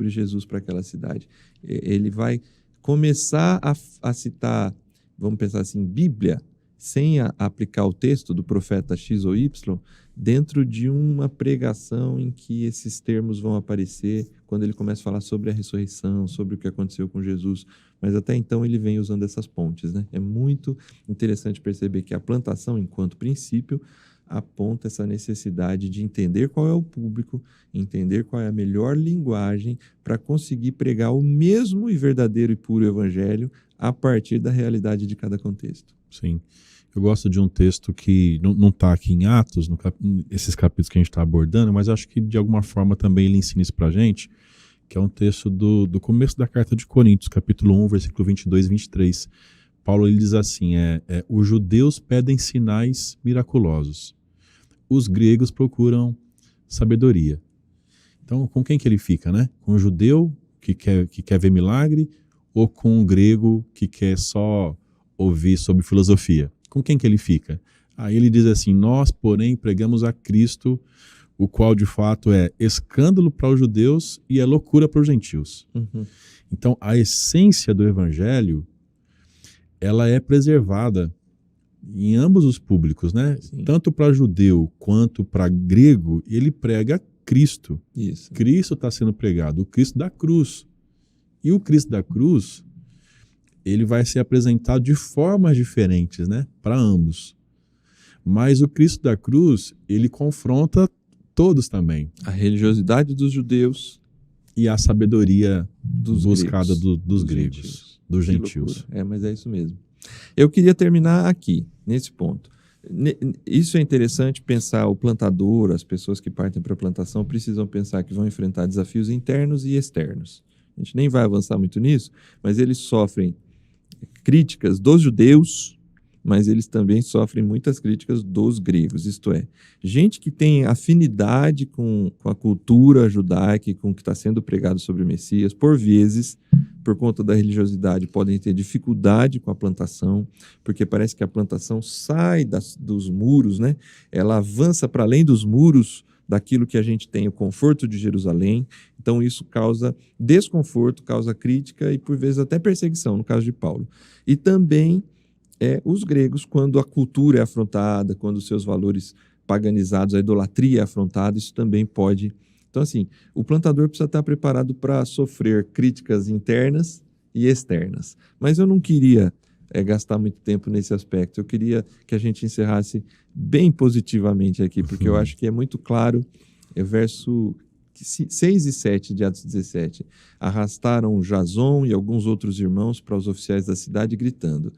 Jesus para aquela cidade. Ele vai começar a citar, vamos pensar assim, Bíblia, sem aplicar o texto do profeta X ou Y, dentro de uma pregação em que esses termos vão aparecer quando ele começa a falar sobre a ressurreição, sobre o que aconteceu com Jesus. Mas até então ele vem usando essas pontes, né? É muito interessante perceber que a plantação, enquanto princípio, aponta essa necessidade de entender qual é o público, entender qual é a melhor linguagem para conseguir pregar o mesmo e verdadeiro e puro evangelho a partir da realidade de cada contexto. Sim. Eu gosto de um texto que não está aqui em Atos, esses capítulos que a gente está abordando, mas acho que de alguma forma também ele ensina isso para a gente, que é um texto do começo da carta de Coríntios, capítulo 1, versículo 22 e 23. Paulo ele diz assim, os judeus pedem sinais miraculosos, os gregos procuram sabedoria. Então, com quem que ele fica, né? Com o judeu que quer ver milagre ou com o grego que quer só ouvir sobre filosofia? Com quem que ele fica? Aí ele diz assim, nós, porém, pregamos a Cristo, o qual de fato é escândalo para os judeus e é loucura para os gentios. Uhum. Então, a essência do evangelho, ela é preservada em ambos os públicos, né? Sim. Tanto para judeu quanto para grego, ele prega Cristo. Isso. Cristo está sendo pregado, o Cristo da cruz. E o Cristo da cruz, ele vai ser apresentado de formas diferentes, né? Para ambos. Mas o Cristo da cruz, ele confronta todos também. A religiosidade dos judeus E a sabedoria buscada gregos, dos gregos, dos gentios. Mas é isso mesmo. Eu queria terminar aqui, nesse ponto. Isso é interessante pensar o plantador, as pessoas que partem para a plantação precisam pensar que vão enfrentar desafios internos e externos. A gente nem vai avançar muito nisso, mas eles sofrem críticas dos judeus, mas eles também sofrem muitas críticas dos gregos, isto é, gente que tem afinidade com a cultura judaica e com o que está sendo pregado sobre o Messias, por vezes, por conta da religiosidade, podem ter dificuldade com a plantação, porque parece que a plantação sai dos muros, né? Ela avança para além dos muros daquilo que a gente tem, o conforto de Jerusalém, então isso causa desconforto, causa crítica e por vezes até perseguição, no caso de Paulo. E também os gregos, quando a cultura é afrontada, quando os seus valores paganizados, a idolatria é afrontada, isso também pode... Então, assim, o plantador precisa estar preparado para sofrer críticas internas e externas. Mas eu não queria gastar muito tempo nesse aspecto. Eu queria que a gente encerrasse bem positivamente aqui, porque eu acho que é muito claro, verso 6 e 7 de Atos 17. Arrastaram Jason e alguns outros irmãos para os oficiais da cidade, gritando: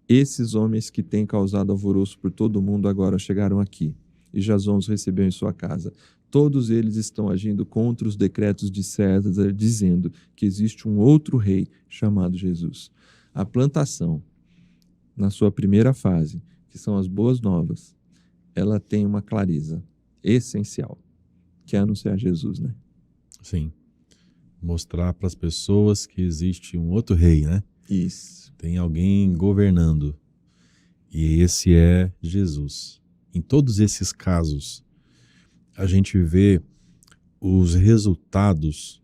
esses homens que têm causado alvoroço por todo o mundo agora chegaram aqui. E Jason os recebeu em sua casa. Todos eles estão agindo contra os decretos de César, dizendo que existe um outro rei chamado Jesus. A plantação, na sua primeira fase, que são as boas novas, ela tem uma clareza essencial, que é anunciar Jesus, né? Sim. Mostrar para as pessoas que existe um outro rei, né? Isso. Tem alguém governando. E esse é Jesus. Em todos esses casos, a gente vê os resultados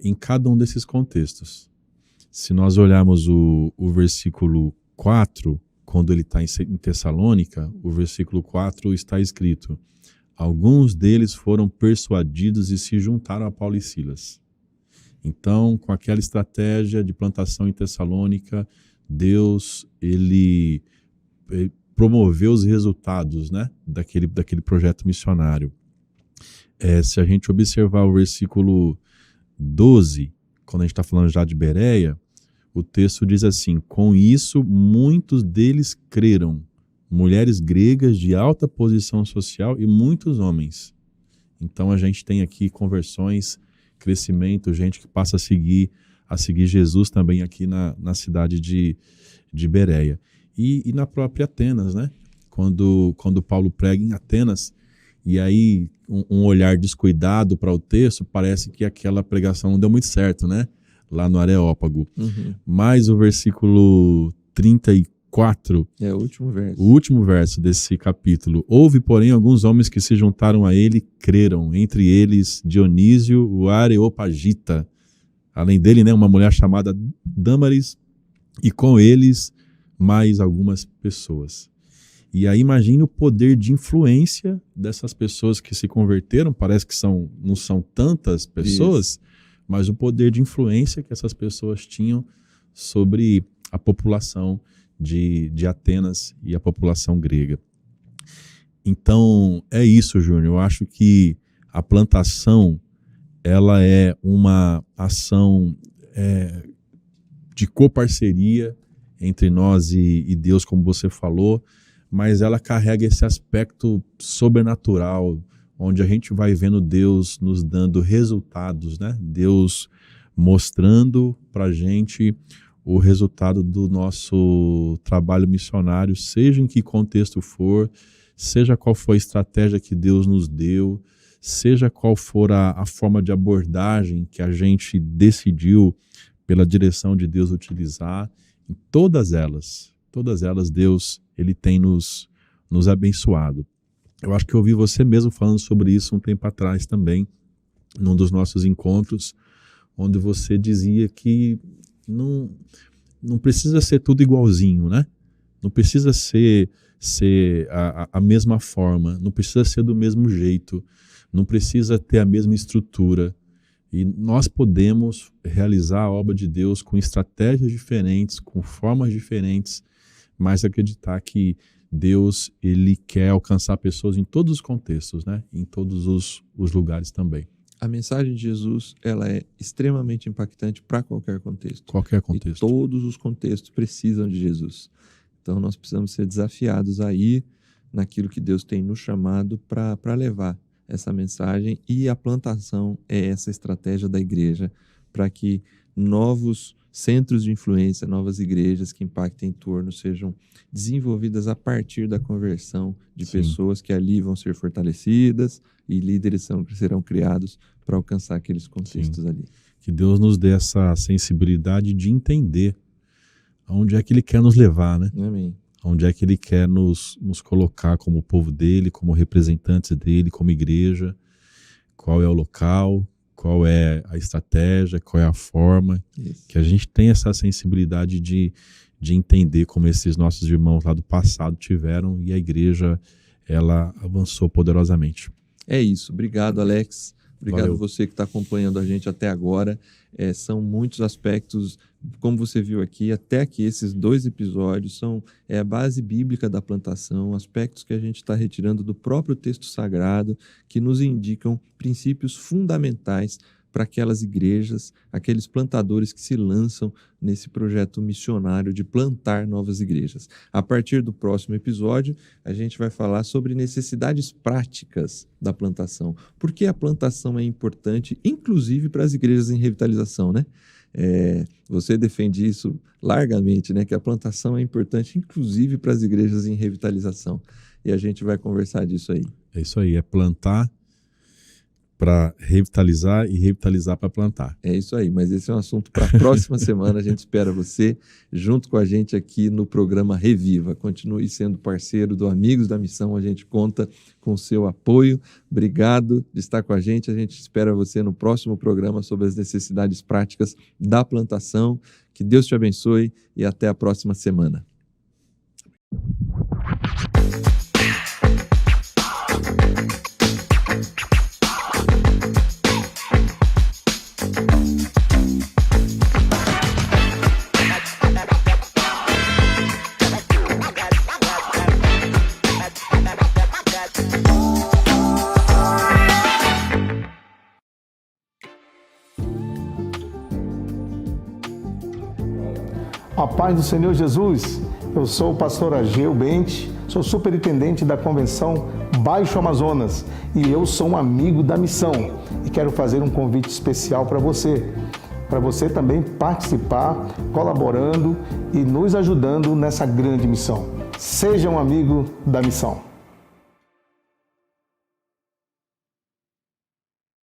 em cada um desses contextos. Se nós olharmos o versículo 4, quando ele está em Tessalônica, o versículo 4 está escrito: alguns deles foram persuadidos e se juntaram a Paulo e Silas. Então, com aquela estratégia de plantação em Tessalônica, Deus ele promoveu os resultados, né, daquele projeto missionário. Se a gente observar o versículo 12, quando a gente está falando já de Bereia, o texto diz assim: com isso muitos deles creram, mulheres gregas de alta posição social e muitos homens. Então a gente tem aqui conversões, crescimento, gente que passa a seguir Jesus também aqui na cidade de Bereia. E na própria Atenas, né? Quando Paulo prega em Atenas, e aí um olhar descuidado para o texto, parece que aquela pregação não deu muito certo, né? Lá no Areópago. Uhum. Mas o versículo 34... É o último verso. O último verso desse capítulo. Houve, porém, alguns homens que se juntaram a ele e creram, entre eles Dionísio, o Areopagita. Além dele, né, uma mulher chamada Dâmaris, e com eles mais algumas pessoas. E aí imagine o poder de influência dessas pessoas que se converteram, parece que não são tantas pessoas, isso, mas o poder de influência que essas pessoas tinham sobre a população de Atenas e a população grega. Então, é isso, Júnior. Eu acho que a plantação, ela é uma ação de coparceria entre nós e Deus, como você falou, mas ela carrega esse aspecto sobrenatural, onde a gente vai vendo Deus nos dando resultados, né? Deus mostrando para a gente o resultado do nosso trabalho missionário, seja em que contexto for, seja qual for a estratégia que Deus nos deu, seja qual for a forma de abordagem que a gente decidiu pela direção de Deus utilizar, em todas elas, Deus, Ele tem nos abençoado. Eu acho que eu ouvi você mesmo falando sobre isso um tempo atrás também, num dos nossos encontros, onde você dizia que não precisa ser tudo igualzinho, né? Não precisa ser a mesma forma, não precisa ser do mesmo jeito, não precisa ter a mesma estrutura. E nós podemos realizar a obra de Deus com estratégias diferentes, com formas diferentes, mas acreditar que Deus, Ele quer alcançar pessoas em todos os contextos, né? Em todos os lugares também. A mensagem de Jesus, ela é extremamente impactante para qualquer contexto. Qualquer contexto. E todos os contextos precisam de Jesus. Então nós precisamos ser desafiados a ir naquilo que Deus tem nos chamado para levar essa mensagem, e a plantação é essa estratégia da igreja para que novos centros de influência, novas igrejas que impactem em torno sejam desenvolvidas a partir da conversão de pessoas que ali vão ser fortalecidas, e líderes serão criados para alcançar aqueles contextos ali. Que Deus nos dê essa sensibilidade de entender aonde é que Ele quer nos levar, né? Amém. Onde é que Ele quer nos colocar como povo dEle, como representantes dEle, como igreja, qual é o local, qual é a estratégia, qual é a forma. Isso. Que a gente tenha essa sensibilidade de entender como esses nossos irmãos lá do passado tiveram, e a igreja, ela avançou poderosamente. É isso. Obrigado, Alex. Obrigado Valeu. você que está acompanhando a gente até agora. São muitos aspectos, como você viu aqui, até aqui esses 2 episódios são a base bíblica da plantação, aspectos que a gente está retirando do próprio texto sagrado, que nos indicam princípios fundamentais para aquelas igrejas, aqueles plantadores que se lançam nesse projeto missionário de plantar novas igrejas. A partir do próximo episódio, a gente vai falar sobre necessidades práticas da plantação. Por que a plantação é importante, inclusive para as igrejas em revitalização, né? Você defende isso largamente, né? Que a plantação é importante, inclusive para as igrejas em revitalização. E a gente vai conversar disso aí. É isso aí, é plantar para revitalizar e revitalizar para plantar. É isso aí, mas esse é um assunto para a próxima semana. A gente espera você junto com a gente aqui no programa Reviva. Continue sendo parceiro do Amigos da Missão, a gente conta com o seu apoio. Obrigado de estar com a gente espera você no próximo programa sobre as necessidades práticas da plantação. Que Deus te abençoe e até a próxima semana. A paz do Senhor Jesus, eu sou o pastor Ageu Bente, sou superintendente da Convenção Baixo Amazonas e eu sou um amigo da missão e quero fazer um convite especial para você também participar, colaborando e nos ajudando nessa grande missão. Seja um amigo da missão.